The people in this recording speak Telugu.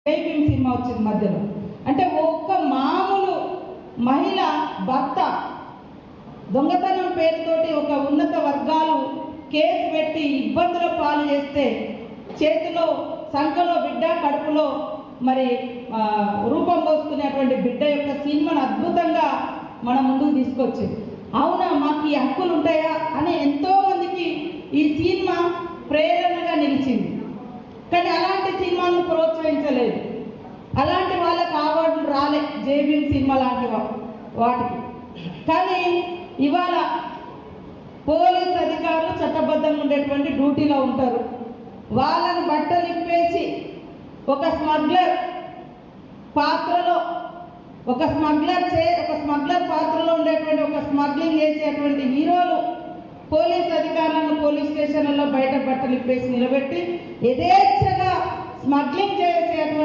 జైభీం సినిమా వచ్చింది మధ్యలో. అంటే ఒక్క మామూలు మహిళ భర్త దొంగతనం పేరుతోటి ఒక ఉన్నత వర్గాలు కేసు పెట్టి ఇబ్బందుల పాలు చేస్తే చేతిలో సంఖలో బిడ్డ కడుపులో మరి రూపం పోసుకునేటువంటి బిడ్డ యొక్క సినిమాను అద్భుతంగా మన ముందుకు తీసుకొచ్చింది. అవునా, మాకు ఈ హక్కులు ఉంటాయా అని ఎంతోమందికి ఈ సినిమా ప్రేరణగా నిలిచింది. కానీ అలాంటి సినిమాను ప్రోత్సహించలేదు, అలాంటి వాళ్ళకి అవార్డులు రాలే జైభీం సినిమా లాంటి వాటికి. కానీ ఇవాళ పోలీస్ అధికారులు చట్టబద్ధంగా ఉండేటువంటి డ్యూటీలో ఉంటారు. వాళ్ళని బట్టలు ఇప్పేసి ఒక స్మగ్లర్ పాత్రలో ఒక స్మగ్లర్ పాత్రలో ఉండేటువంటి ఒక స్మగ్లింగ్ చేసేటువంటి హీరోలు పోలీస్ అధికారులను పోలీస్ స్టేషన్లలో బయట బట్టలు ఇప్పేసి నిలబెట్టి యథేచ్ఛగా స్మగ్లింగ్ చేసేటువంటి